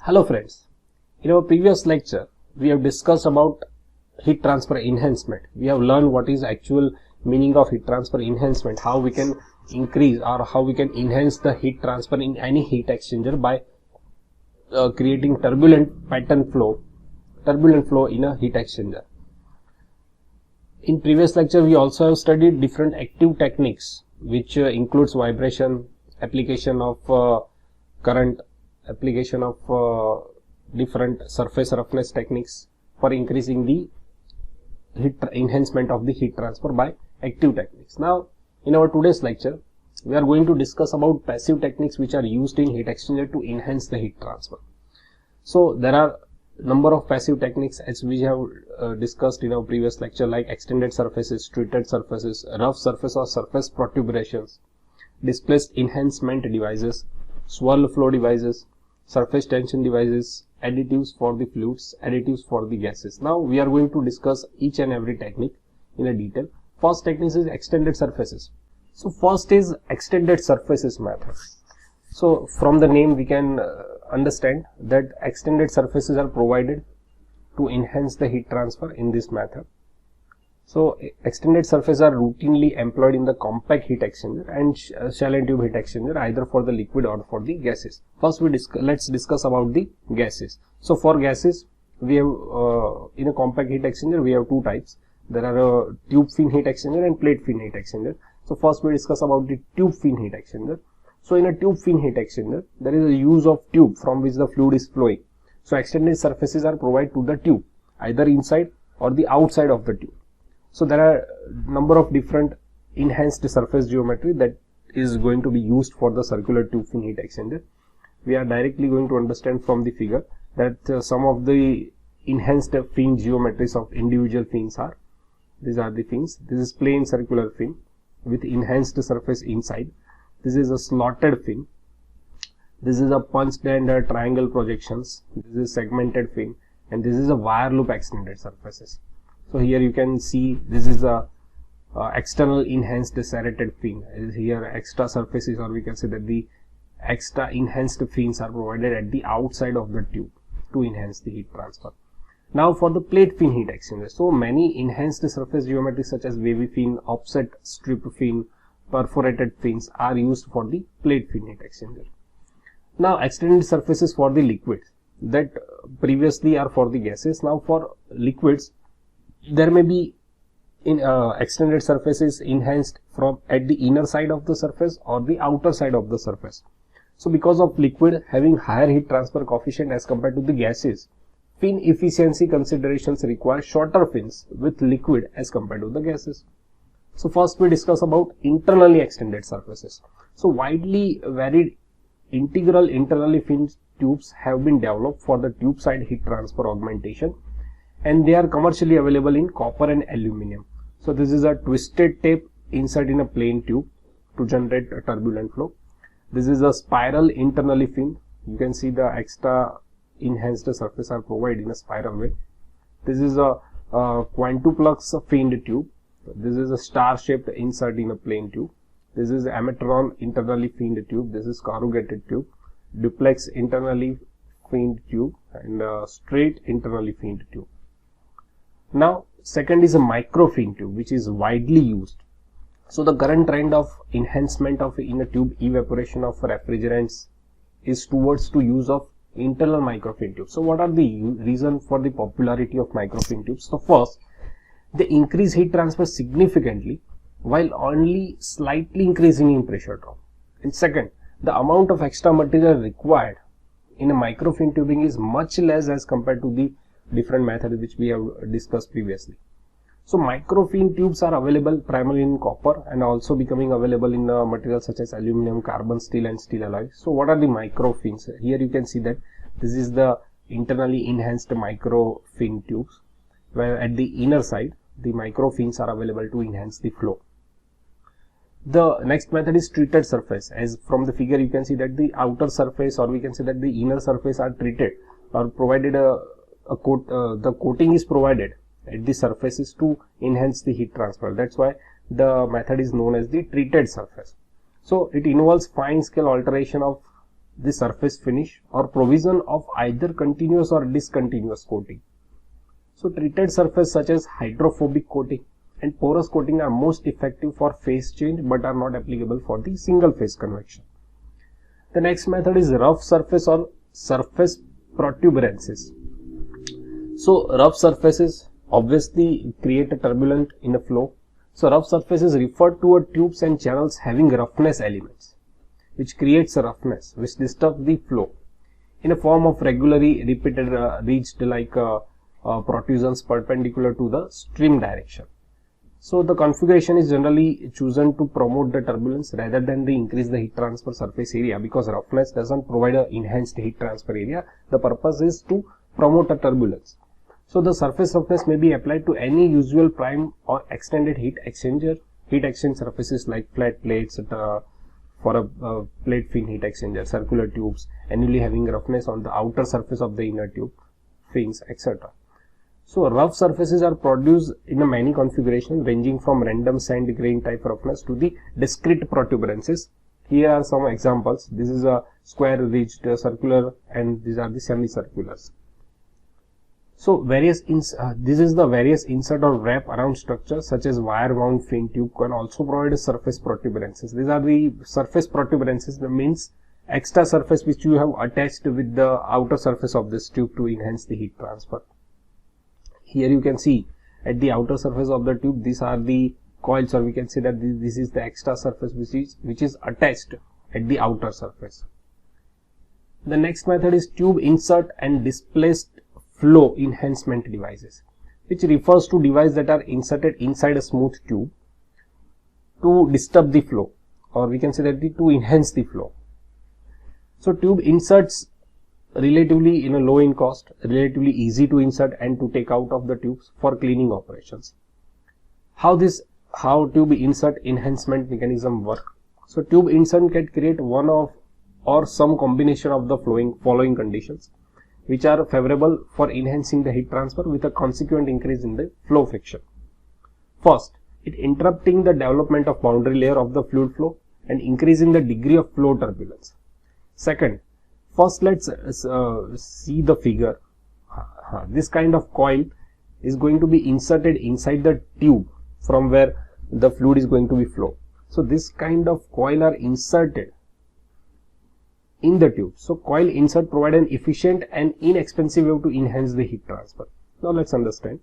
Hello friends, in our previous lecture we have discussed about heat transfer enhancement. We have learned what is actual meaning of heat transfer enhancement, how we can increase or how we can enhance the heat transfer in any heat exchanger by creating turbulent flow in a heat exchanger. In previous lecture we also have studied different active techniques which includes vibration, application of current, application of different surface roughness techniques for increasing the enhancement of the heat transfer by active techniques. Now in our today's lecture we are going to discuss about passive techniques which are used in heat exchanger to enhance the heat transfer. So there are number of passive techniques as we have discussed in our previous lecture, like extended surfaces, treated surfaces, rough surface or surface protuberations, displaced enhancement devices, swirl flow devices, surface tension devices, additives for the fluids, additives for the gases. Now we are going to discuss each and every technique in a detail. First technique is extended surfaces. So first is extended surfaces method. So from the name we can understand that extended surfaces are provided to enhance the heat transfer in this method. So extended surfaces are routinely employed in the compact heat exchanger and shell and tube heat exchanger, either for the liquid or for the gases. First let's discuss about the gases. So for gases we have in a compact heat exchanger we have two types. There are a tube fin heat exchanger and plate fin heat exchanger. So first we discuss about the tube fin heat exchanger. So in a tube fin heat exchanger there is a use of tube from which the fluid is flowing. So extended surfaces are provided to the tube, either inside or the outside of the tube. So there are number of different enhanced surface geometry that is going to be used for the circular tube fin heat exchanger. We are directly going to understand from the figure that some of the enhanced fin geometries of individual fins are, these are the fins. This is plain circular fin with enhanced surface inside. This is a slotted fin. This is a punched and triangle projections. This is segmented fin, and this is a wire loop extended surfaces. So here you can see this is a external enhanced serrated fin. Here extra surfaces, or we can say that the extra enhanced fins are provided at the outside of the tube to enhance the heat transfer. Now for the plate fin heat exchanger, so many enhanced surface geometries such as wavy fin, offset strip fin, perforated fins are used for the plate fin heat exchanger. Now extended surfaces for the liquids, that previously are for the gases. Now for liquids there may be extended surfaces enhanced from at the inner side of the surface or the outer side of the surface. So because of liquid having higher heat transfer coefficient as compared to the gases, fin efficiency considerations require shorter fins with liquid as compared to the gases. So first we discuss about internally extended surfaces. So widely varied integral internally finned tubes have been developed for the tube side heat transfer augmentation, and they are commercially available in copper and aluminum. So this is a twisted tape insert in a plain tube to generate a turbulent flow. This is a spiral internally fin. You can see the extra enhanced surface are provided in a spiral way. This is a quintuplex finned tube. This is a star shaped insert in a plain tube. This is Amatron internally finned tube. This is corrugated tube, duplex internally finned tube, and straight internally finned tube. Now second is a micro fin tube, which is widely used. So the current trend of enhancement of in a tube evaporation of refrigerants is towards to use of internal micro fin tubes. So what are the reason for the popularity of micro fin tubes? So first, they increase heat transfer significantly while only slightly increasing in pressure drop. And second, the amount of extra material required in a micro fin tubing is much less as compared to the different methods which we have discussed previously. So micro fin tubes are available primarily in copper and also becoming available in materials such as aluminum, carbon steel and steel alloy. So what are the micro fins? Here you can see that this is the internally enhanced micro fin tubes, where at the inner side the micro fins are available to enhance the flow. The next method is treated surface. As from the figure you can see that the outer surface, or we can say that the inner surface, are treated or provided the coating is provided at the surfaces to enhance the heat transfer. That's why the method is known as the treated surface. So it involves fine scale alteration of the surface finish or provision of either continuous or discontinuous coating. So treated surface such as hydrophobic coating and porous coating are most effective for phase change but are not applicable for the single phase convection. The next method is rough surface or surface protuberances. So rough surfaces obviously create a turbulence in a flow. So rough surfaces refer to a tubes and channels having roughness elements, which creates a roughness which disturbs the flow in a form of regularly repeated reached like protrusions perpendicular to the stream direction. So the configuration is generally chosen to promote the turbulence rather than the increase the heat transfer surface area, because roughness doesn't provide an enhanced heat transfer area. The purpose is to promote a turbulence. So the surface roughness may be applied to any usual prime or extended heat exchange surfaces like flat plates for a plate fin heat exchanger, circular tubes, annually having roughness on the outer surface of the inner tube, fins, etc. So rough surfaces are produced in a many configurations ranging from random sand grain type roughness to the discrete protuberances. Here are some examples. This is a square ridged circular and these are the semicirculars. So this is the various insert or wrap around structures such as wire wound fin tube can also provide surface protuberances. These are the surface protuberances, that means extra surface which you have attached with the outer surface of this tube to enhance the heat transfer. Here you can see at the outer surface of the tube, these are the coils, or we can say that this is the extra surface which is attached at the outer surface. The next method is tube insert and displaced flow enhancement devices, which refers to devices that are inserted inside a smooth tube to disturb the flow, or we can say that to enhance the flow. So tube inserts relatively low in cost, relatively easy to insert and to take out of the tubes for cleaning operations. How tube insert enhancement mechanism work? So tube insert can create one of or some combination of the following conditions which are favorable for enhancing the heat transfer with a consequent increase in the flow friction. First, it interrupting the development of boundary layer of the fluid flow and increasing the degree of flow turbulence. Second, first let's see the figure. This kind of coil is going to be inserted inside the tube from where the fluid is going to be flow. So this kind of coil are inserted in the tube. So coil insert provide an efficient and inexpensive way to enhance the heat transfer. Now let's understand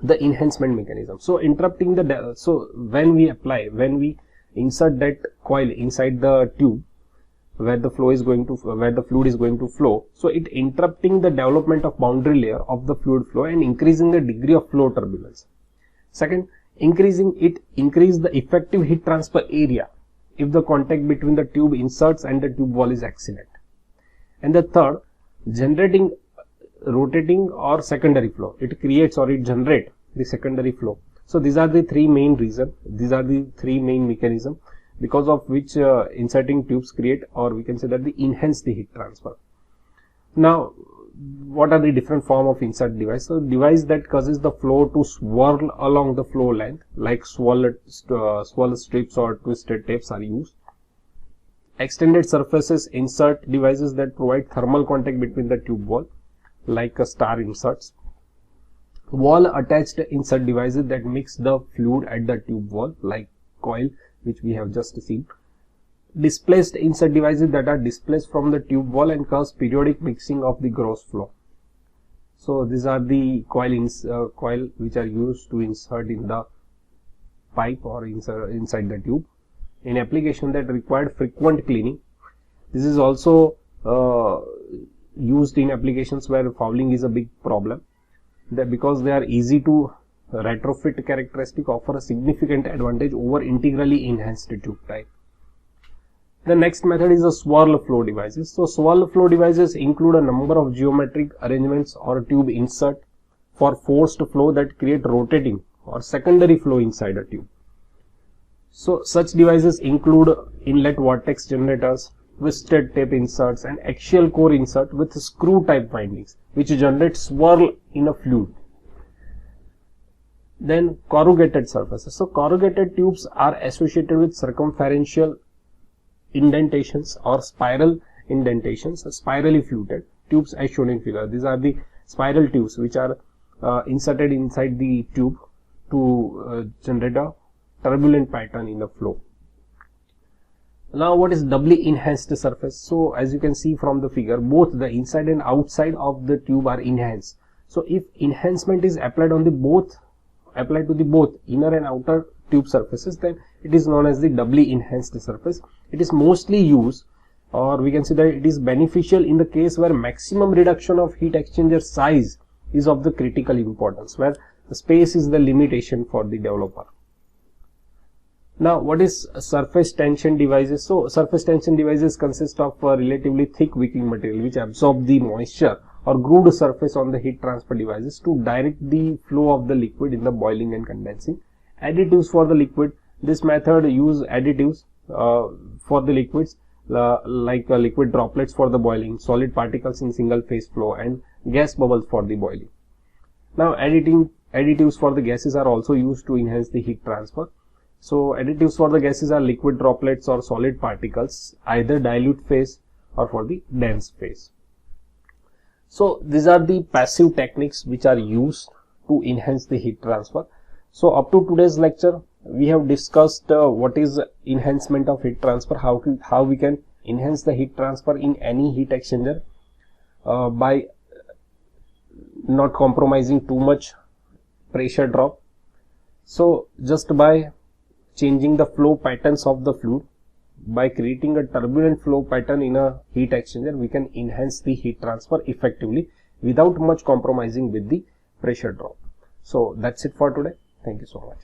the enhancement mechanism. So interrupting the when we insert that coil inside the tube where the fluid is going to flow, so it interrupting the development of boundary layer of the fluid flow and increasing the degree of flow turbulence. Second, increase the effective heat transfer area if the contact between the tube inserts and the tube wall is excellent. And the third, generating rotating or secondary flow. It creates or it generates the secondary flow. So these are the three main reasons. These are the three main mechanisms because of which inserting tubes create, or we can say that they enhance the heat transfer. Now, what are the different form of insert device? So device that causes the flow to swirl along the flow length, like swirl strips or twisted tapes are used. Extended surfaces insert devices that provide thermal contact between the tube wall, like star inserts. Wall attached insert devices that mix the fluid at the tube wall, like coil, which we have just seen. Displaced insert devices that are displaced from the tube wall and cause periodic mixing of the gross flow. So these are the coil which are used to insert in the pipe or inside the tube. In application that required frequent cleaning, this is also used in applications where fouling is a big problem. That because they are easy to retrofit characteristic offer a significant advantage over integrally enhanced tube type. The next method is the swirl flow devices. So swirl flow devices include a number of geometric arrangements or tube insert for forced flow that create rotating or secondary flow inside a tube. So such devices include inlet vortex generators, twisted tape inserts and axial core insert with screw type windings which generate swirl in a fluid. Then corrugated surfaces. So corrugated tubes are associated with circumferential indentations or spiral indentations, spirally fluted tubes as shown in figure. These are the spiral tubes which are inserted inside the tube to generate a turbulent pattern in the flow. Now what is doubly enhanced surface? So as you can see from the figure, both the inside and outside of the tube are enhanced. So if enhancement is applied on the both inner and outer tube surfaces, then it is known as the doubly enhanced surface. It is mostly used, or we can say that it is beneficial in the case where maximum reduction of heat exchanger size is of the critical importance, where the space is the limitation for the developer. Now what is surface tension devices? So surface tension devices consist of a relatively thick wicking material which absorb the moisture or grooved surface on the heat transfer devices to direct the flow of the liquid in the boiling and condensing. Additives for the liquid. This method use additives for the liquids like liquid droplets for the boiling, solid particles in single phase flow, and gas bubbles for the boiling. Now additives for the gases are also used to enhance the heat transfer. So additives for the gases are liquid droplets or solid particles, either dilute phase or for the dense phase. So these are the passive techniques which are used to enhance the heat transfer. So up to today's lecture, we have discussed what is enhancement of heat transfer, how we can enhance the heat transfer in any heat exchanger by not compromising too much pressure drop. So just by changing the flow patterns of the fluid, by creating a turbulent flow pattern in a heat exchanger, we can enhance the heat transfer effectively without much compromising with the pressure drop. So that's it for today. Thank you so much.